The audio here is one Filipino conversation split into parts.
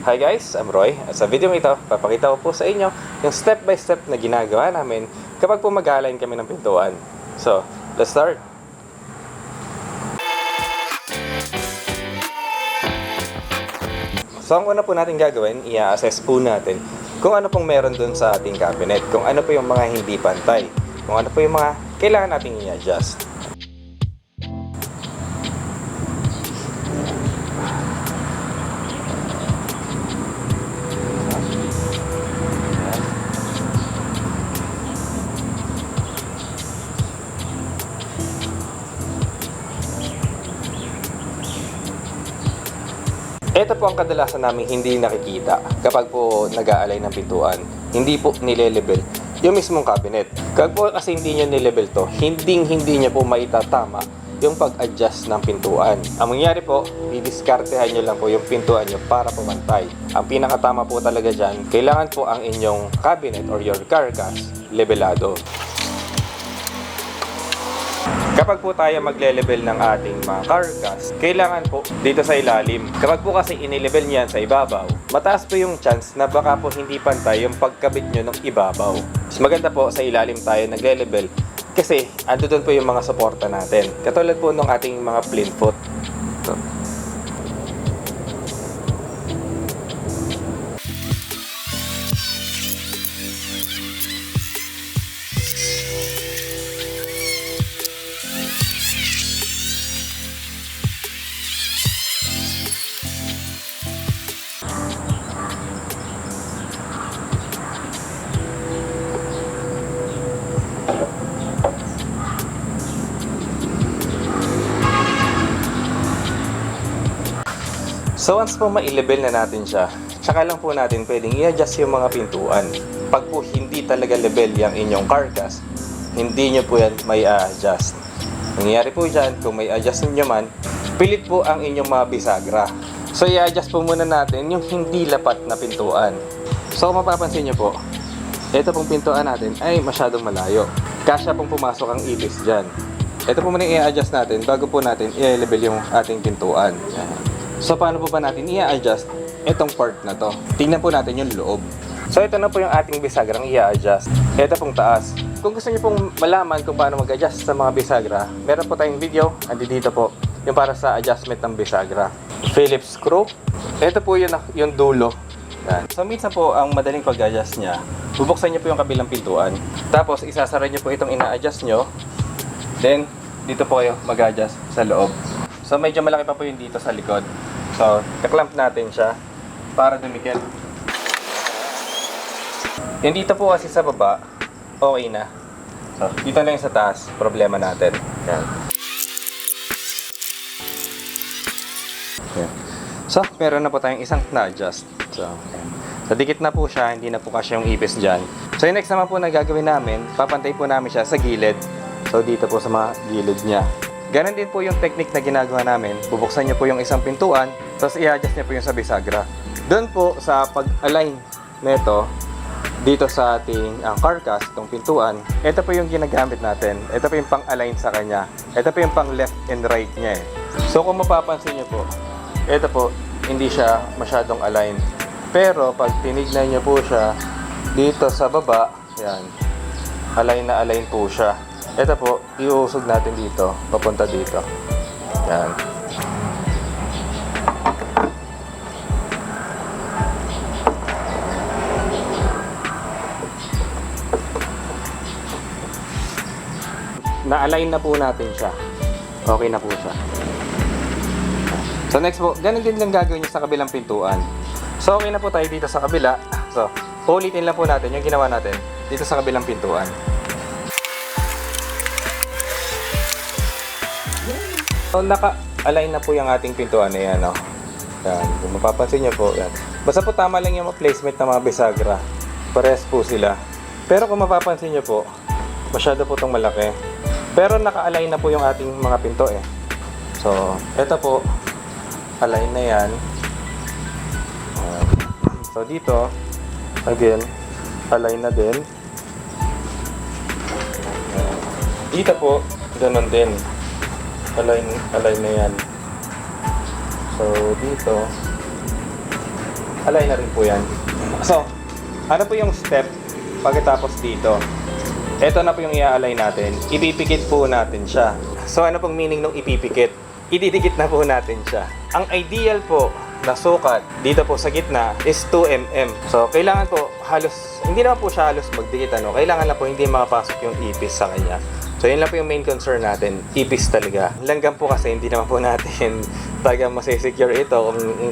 Hi guys, I'm Roy. At sa video ito, papakita ko po sa inyo yung step by step na ginagawa namin kapag po mag-align kami ng pintuan. So, let's start! So, ang una po natin gagawin, i-assess po natin kung ano pong meron dun sa ating cabinet, kung ano po yung mga hindi pantay, kung ano po yung mga kailangan nating i-adjust. Ito po ang kadalasan namin hindi nakikita kapag po nag-aalay ng pintuan. Hindi po nile-level yung mismong cabinet. Kapag po kasi hindi nyo nile-level to, hindi nyo po maitatama yung pag-adjust ng pintuan. Ang mangyayari po, didiskartehan nyo lang po yung pintuan nyo para pumantay. Ang pinakatama po talaga dyan, kailangan po ang inyong cabinet or your carcass levelado. Kapag po tayo magle-level ng ating mga carcass, kailangan po dito sa ilalim. Kapag po kasi inilevel niyan sa ibabaw, mataas po yung chance na baka po hindi pantay yung pagkabit nyo ng ibabaw. Mas maganda po sa ilalim tayo nagle-level kasi ando doon po yung mga suporta natin. Katulad po ng ating mga plinth foot. So once po ma-level na natin siya, tsaka lang po natin pwedeng i-adjust yung mga pintuan. Pag po hindi talaga level yung inyong carcass, hindi nyo po yan may adjust. Nangyayari po dyan, kung may adjust nyo man, pilit po ang inyong mga bisagra. So i-adjust po muna natin yung hindi lapat na pintuan. So kung mapapansin nyo po, ito pong pintuan natin ay masyadong malayo. Kasya pong pumasok ang ipis dyan. Ito po muna i-adjust natin bago po natin i-level yung ating pintuan. Yan. So, paano po ba natin i-adjust itong part na to? Tingnan po natin yung loob. So, ito na po yung ating bisagrang i-adjust. Ito pong taas. Kung gusto niyo pong malaman kung paano mag-adjust sa mga bisagra, meron po tayong video. Andi dito po. Yung para sa adjustment ng bisagra. Phillips screw. Ito po yung dulo. Yan. So, minsan po, ang madaling pag-adjust niya, bubuksan niyo po yung kabilang pintuan. Tapos, isasara niyo po itong ina-adjust niyo. Then, dito po kayo mag-adjust sa loob. So, medyo malaki pa po yung dito sa likod. So, kaklamp natin siya para dumikit. Yung dito po kasi sa baba, okay na. So, dito lang yung sa taas, problema natin. Yan. Yan. So, meron na po tayong isang na-adjust. So, yan. So, dikit na po siya, hindi na po kasi yung ipis dyan. So, yung next naman po na gagawin namin, papantay po namin siya sa gilid. So, dito po sa mga gilid niya. Ganon din po yung technique na ginagawa namin. Bubuksan nyo po yung isang pintuan, tapos i-adjust nyo po yung sa bisagra. Doon po sa pag-align nito, dito sa ating carcass, itong pintuan, ito po yung ginagamit natin. Ito po yung pang-align sa kanya. Ito po yung pang-left and right niya eh. So kung mapapansin nyo po, ito po, hindi siya masyadong align. Pero pag tinignan nyo po siya, dito sa baba, yan, align na align po siya. Ito po, iuusog natin dito, papunta dito. Yan. Na-align na po natin siya. Okay na po siya. So next po, ganun din lang gagawin niyo sa kabilang pintuan. So okay na po tayo dito sa kabila. So, ulitin lang po natin yung ginawa natin dito sa kabilang pintuan. So, naka-align na po yung ating pintuan na yan, no? Yan. Kung mapapansin nyo po, yan. Basta po tama lang yung placement ng mga bisagra. Parehas po sila. Pero kung mapapansin nyo po, masyado po itong malaki. Pero naka-align na po yung ating mga pinto, eh. So, eto po, align na yan. So, dito, again, align na din. Dito po, ganun din. Align na yan. So, dito, align na rin po yan. So, ano po yung step pagkatapos dito? Ito na po yung i-align natin. Ipipikit po natin siya. So, ano pong meaning nung ipipikit? Ididikit na po natin siya. Ang ideal po na sukat dito po sa gitna is 2 mm. So, kailangan po halos, hindi naman po siya halos magdikit ano. Kailangan lang po hindi makapasok yung ipis sa kanya. So, yun lang po yung main concern natin. Ipis talaga. Langgam po kasi hindi naman po natin talagang masisecure ito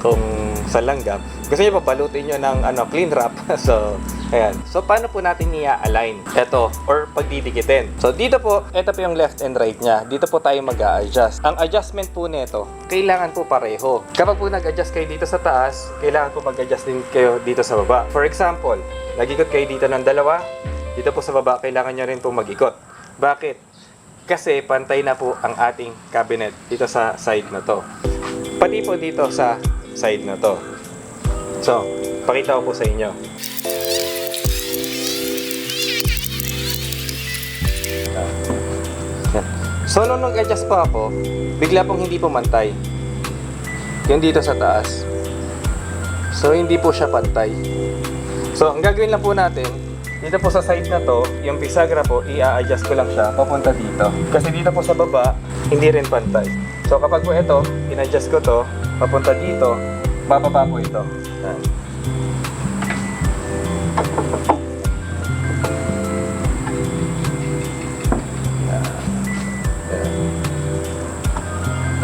kung sa langgam. Gusto nyo pa balutin nyo ng clean wrap. So, ayan. So, paano po natin i-align? Ito, or pagdidikitin. So, dito po, ito po yung left and right niya. Dito po tayo mag-a-adjust. Ang adjustment po nito, kailangan po pareho. Kapag po nag-adjust kayo dito sa taas, kailangan po mag-adjust din kayo dito sa baba. For example, nag-ikot kayo dito ng dalawa, dito po sa baba, kailangan nyo rin po mag-ikot. Bakit? Kasi pantay na po ang ating cabinet dito sa side na to. Pati po dito sa side na to. So, pakita ko po sa inyo. So, nung nag-adjust pa ako, bigla pong hindi pumantay. Yung dito sa taas. So, hindi po siya pantay. So, ang gagawin lang po natin, dito po sa side na to, yung bisagra po, i-adjust ko lang siya papunta dito. Kasi dito po sa baba, hindi rin pantay. So kapag po ito, in-adjust ko to, papunta dito, bababa po ito. Yan.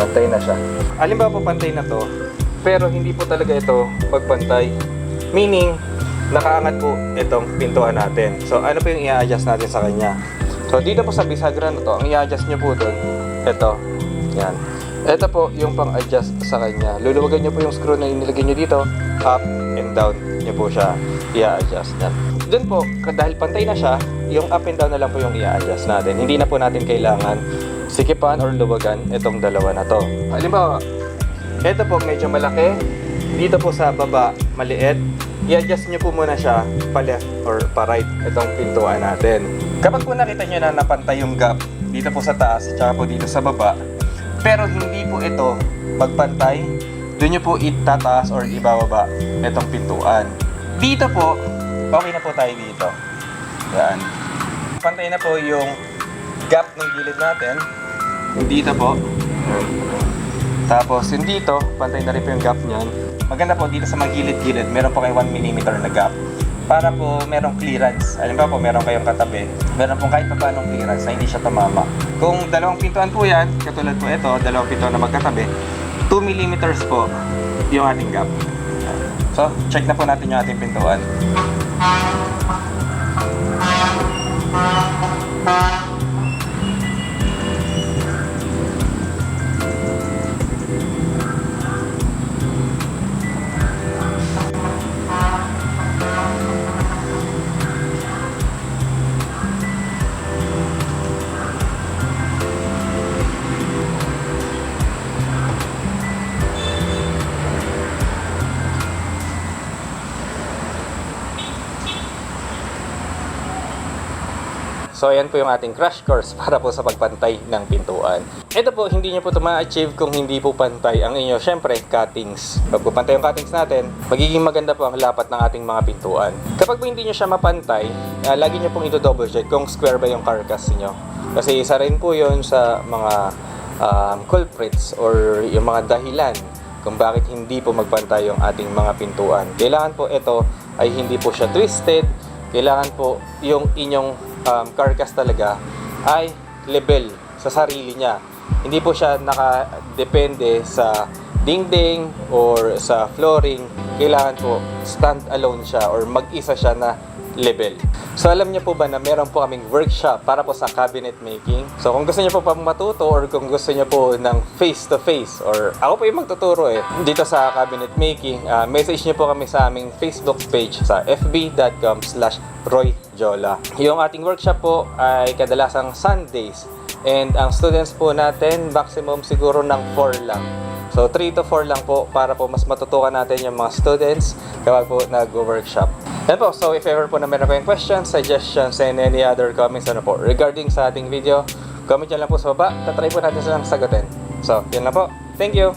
Pantay na siya. Halimbawa po pantay na to, pero hindi po talaga ito pagpantay. Meaning, nakaangat po itong pintuan natin. So, ano po yung i-adjust natin sa kanya? So, dito po sa bisagra na to, ang i-adjust nyo po doon, ito. Yan. Ito po yung pang-adjust sa kanya. Luluwagan nyo po yung screw na inilagay nyo dito, up and down nyo po siya i-adjust. Yan. Doon po, dahil pantay na siya, yung up and down na lang po yung i-adjust natin. Hindi na po natin kailangan sikipan or luwagan itong dalawa na to. Halimbawa, ito po medyo malaki, dito po sa baba maliit, i-adjust nyo po muna siya pa left or pa right itong pintuan natin. Kapag po nakita nyo na napantay yung gap dito po sa taas at po dito sa baba, pero hindi po ito magpantay, doon nyo po itataas or ibababa itong pintuan. Dito po, okay na po tayo dito. Yan. Pantay na po yung gap ng gilid natin. Yung dito po. Tapos yung dito, pantay na rin po yung gap niyan. Maganda po dito sa mga gilid-gilid, meron po kayo 1 mm na gap. Para po merong clearance. Halimbawa po, meron kayong katabi. Meron po kahit pa paanong clearance na hindi siya tumama. Kung dalawang pintuan po yan, katulad po ito, dalawang pintuan na magkatabi, 2 mm po yung ating gap. So, check na po natin yung ating pintuan. So, ayan po yung ating crash course para po sa pagpantay ng pintuan. Ito po, hindi nyo po ito ma-achieve kung hindi po pantay ang inyo, syempre, cuttings. Pag po pantay yung cuttings natin, magiging maganda po ang lapat ng ating mga pintuan. Kapag po hindi nyo siya mapantay, lagi nyo pong ito-double check kung square ba yung carcass niyo. Kasi isa rin po yun sa mga culprits or yung mga dahilan kung bakit hindi po magpantay yung ating mga pintuan. Kailangan po ito ay hindi po siya twisted. Kailangan po yung inyong carcass talaga ay level sa sarili niya. Hindi po siya nakadepende sa dingding or sa flooring. Kailangan po stand alone siya or mag-isa siya na level. So alam niyo po ba na meron po kaming workshop para po sa cabinet making. So kung gusto niyo po pang matuto or kung gusto niyo po ng face to face or ako po yung magtuturo dito sa cabinet making, message niyo po kami sa aming Facebook page sa fb.com/royjola. Yung ating workshop po ay kadalasang Sundays and ang students po natin maximum siguro ng 4 lang. So 3 to 4 lang po para po mas matutukan natin yung mga students kapag po nag-workshop. Yan po, so if ever po na meron kayong questions, suggestions, and any other comments po regarding sa ating video, comment nyo lang po sa baba, tatry po natin silang sagutin. So, yun lang po. Thank you!